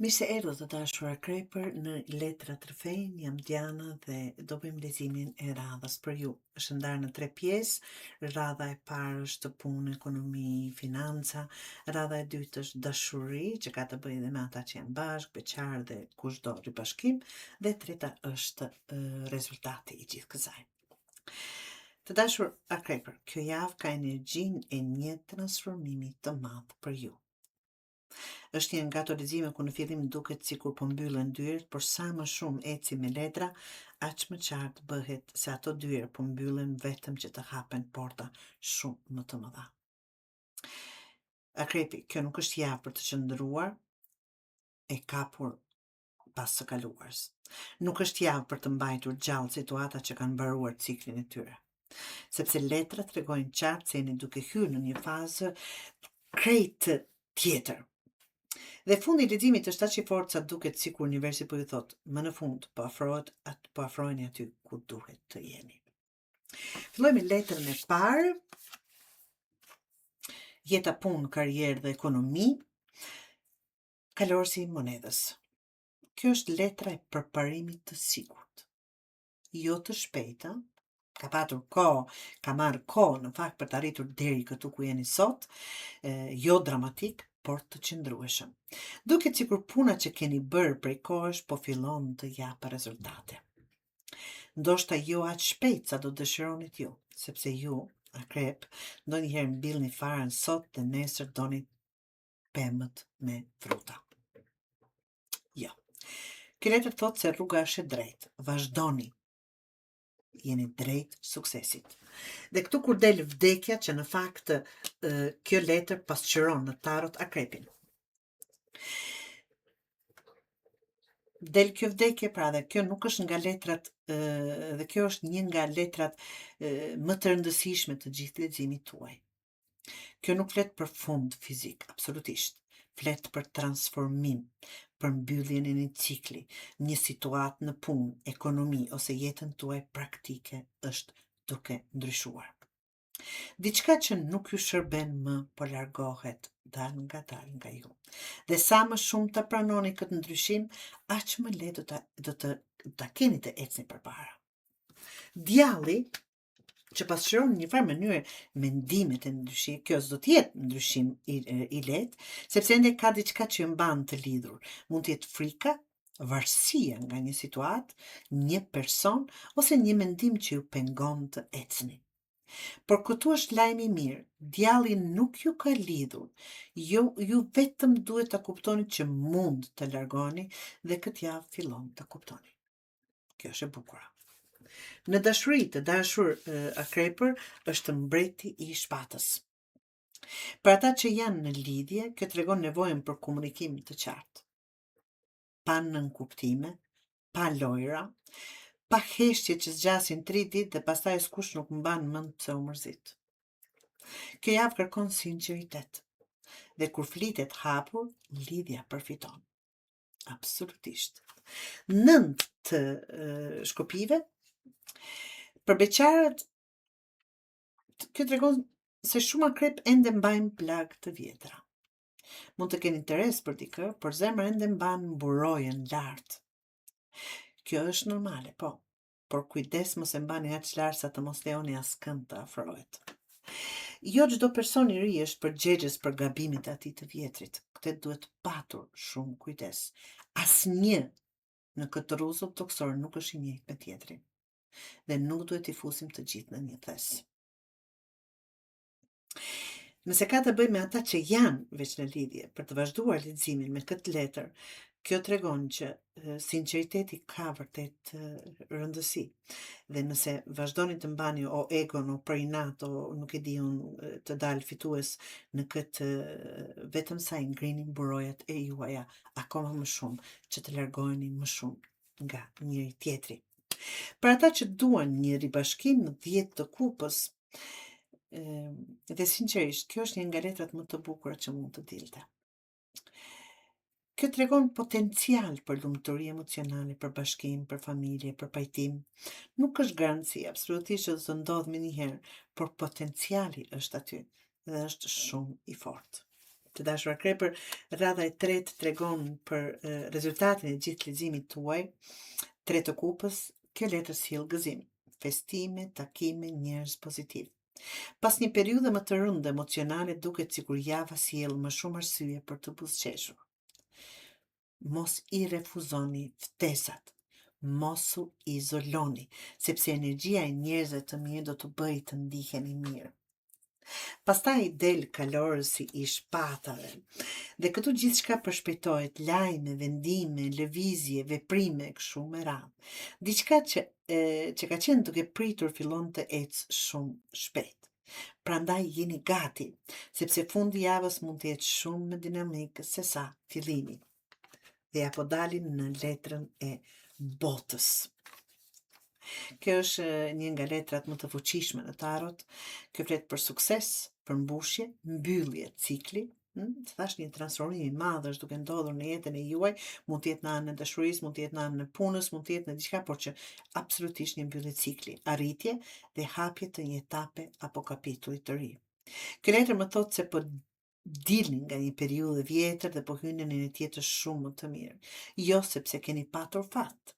Mirë se erdhët të dashur Krejper në Letra të Rrëfejnë, jam Diana dhe do bëjmë leximin e radhës për ju. Është ndarë në 3 pjesë. Radha e parë është punë, ekonomi, financa. Radha e dytë është dashuri, që ka të bëjë dhe me ata që janë bashkë, beqar dhe kushdo ribashkim. Dhe treta është rezultati i gjithë kësaj. Të dashur Krejper, kjo javë ka energjinë e një transformimi të madh për ju. Është një nga ato lexime ku në fillim duket sikur po mbyllen dyert, por sa më shumë eci me letra, aq më qartë bëhet se ato dyert po mbyllen vetëm që të hapen porta shumë më të mëdha. Akrepi, kjo nuk është javë për të qëndruar e kapur pas së kaluarës. Nuk është javë për të mbajtur gjallë situata që kanë mbaruar ciklin e tyre. Sepse letrat tregojnë qartë se jeni duke hyrë në një fazë krejt tjetër. Dhe fundi i leximit është aq i fortë sa duket sikur universi po ju thotë, më në fund po afroheni aty ku duhet të jeni. Fillojmë me letrën e parë. Jeta, punë, karrierë dhe ekonomi. Kalorësi i monedhës. Kjo është letra e përparimit të sigurt. Jo të shpejta, ka patur kohë, ka marrë kohë në fakt për të arritur deri këtu ku jeni sot, jo dramatik, por të qëndrueshëm. Duket sikur puna që keni bërë prej kohësh po fillon të japë rezultate. Ndoshta jo aq shpejt sa do dëshironit ju, sepse ju, Akrep, ndonjëherë mbillni farën sot dhe nesër doni pemët me fruta. Jo. Kjo letër thotë se rruga është e drejtë. Vazhdoni. Jeni drejt suksesit. Dhe këtu kur del vdekja, që në fakt kjo letër pasqyron në tarot Akrepin. Del kjo vdekje, pra dhe kjo nuk është nga letrat, dhe kjo është një nga letrat më të rëndësishme të gjithë leximit tuaj. Kjo nuk flet për fund fizik, absolutisht. Flet për transformim, për mbylljen e një cikli, një situatë në punë, ekonomi ose jetën tuaj praktike është duke ndryshuar. Diçka që nuk ju shërben më, po largohet dal nga ju. Dhe sa më shumë të pranoni këtë ndryshim, aq më lehtë do të keni të ecni përpara. Djalli, që pasqyron në një farë mënyrë mendimet e ndryshim, kjo s'do të jetë ndryshim i lehtë, sepse ende ka diçka që ju mban të lidhur. Mund të jetë frika, varësia nga një situatë, një person ose një mendim që ju pengon të ecni. Por këtu është lajmi i mirë. Djalli nuk ju ka lidhur. Ju vetëm duhet ta kuptoni që mund të largoni dhe këtë javë fillon të kuptoni. Kjo është e bukur. Në dashuri, të dashur Akrepër, është mbreti i shpatës. Për ata që janë në lidhje, kjo tregon nevojën për komunikim të qartë. Pa nënkuptime, pa lojra, pa heshtje që zgjasin 3 ditë dhe pastaj askush nuk mban mend pse u mërzit. Kjo javë kërkon sinqeritet. Dhe kur flitet hapur, lidhja përfiton. Absolutisht. 9 shkopive. Për beqarët, kjo tregon se shumë Akrep ende mbajnë plagë të vjetra. Mund të keni interes për dikë, por zemra ende mban mburojen lart. Kjo është normale, po. Por kujdes mos e mbani aq lart sa të mos lejoni askënd të afrohet. Jo çdo person i ri është përgjegjës për gabimet e atij të vjetrit. Këtë duhet patur shumë kujdes. Asnjë në këtë rrezull toksor nuk është i njëjtë me tjetrin. Dhe nuk duhet i fusim të gjithë në një thes. Nëse ka të bëjë me ata që janë veç në lidhje, për të vazhduar leximin me këtë letër, kjo tregon që sinqeriteti ka vërtet rëndësi. Dhe nëse vazhdoni të mbani o egon, o për inat, o nuk e di unë të dalë fitues në këtë, vetëm sa i ngrini mburojat e juaja akoma më shumë, që të largoheni më shumë nga njëri tjetri. Për ata që duan një ribashkim në 10 të kupës, dhe sinqerisht, kjo është një nga letrat më të bukura që mund të dilte. Kjo tregon potencial për lumturi emocionale, për bashkim, për familje, për pajtim. Nuk është garanci, absolutisht që do të ndodhë me njëherë, por potenciali është aty dhe është shumë i fortë. Të dashur akrepër, radha e tretë tregon për rezultatin e gjithë leximit tuaj. 3 të kupës, kjo letër sjell gëzim, festime, takime, njerëz pozitiv. Pas një periudhe më të rëndë emocionale, duket sikur java sjell më shumë arsye për të buzëqeshur. Mos i refuzoni ftesat. Mos u izoloni, sepse energjia e njerëzve të mirë do të bëjë të ndiheni mirë. Pastaj del kalorësi i shpatave. Dhe këtu gjithçka përshpejtohet, lajme, vendime, lëvizje, veprime, kështu me radhë. Diçka që ka qenë duke pritur fillon të ecë shumë shpejt. Prandaj jeni gati, sepse fundi i javës mund të jetë shumë më dinamik se sa fillimi. Dhe apo dalim në letrën e botës. Kjo është një nga letrat më të fuqishme në tarot. Kjo flet për sukses, për mbushje, mbyllje, cikli. Të thash një transformim i madh është duke ndodhur në jetën e juaj, mund të jetë në anën e dashurisë, mund të jetë në anën e punës, mund të jetë në diçka, por që absolutisht një mbyllje cikli, arritje dhe hapje të një etape apo kapitulli të ri. Kjo letër më thotë se po dilni nga një periudhë vjetër dhe po hyni në një tjetër shumë më të mirë. Jo sepse keni patur fat,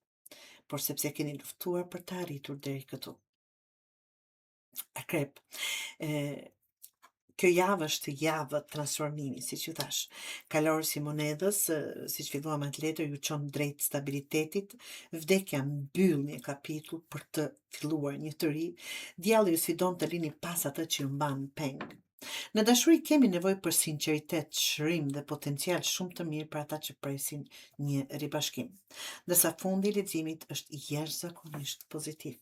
por sepse keni luftuar për të arritur deri këtu. Akrep, kjo javë është javë transformimi, siç ju thash. Kalorësi i monedhës, siç filluam atë letër, ju çon drejt stabilitetit. Vdekja mbyll një kapitull për të filluar një të ri. Dialli ju sfidon të lini pas atë që ju mban peng. Në dashuri kemi nevojë për sinqeritet, shërim dhe potencial shumë të mirë për ata që presin një ribashkim. Ndërsa fundi i leximit është jashtëzakonisht pozitiv.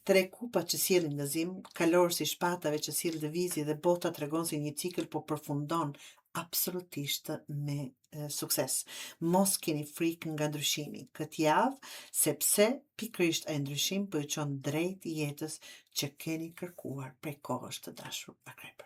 3 kupa që sjellin gëzim, kalorësi i shpatave që sjell lëvizje dhe bota tregon se një cikël po përfundon absolutisht me sukses. Mos keni frikë nga ndryshimi këtë javë, sepse pikërisht ai ndryshim po ju çon drejt jetës që keni kërkuar prej kohësh të dashur akrep.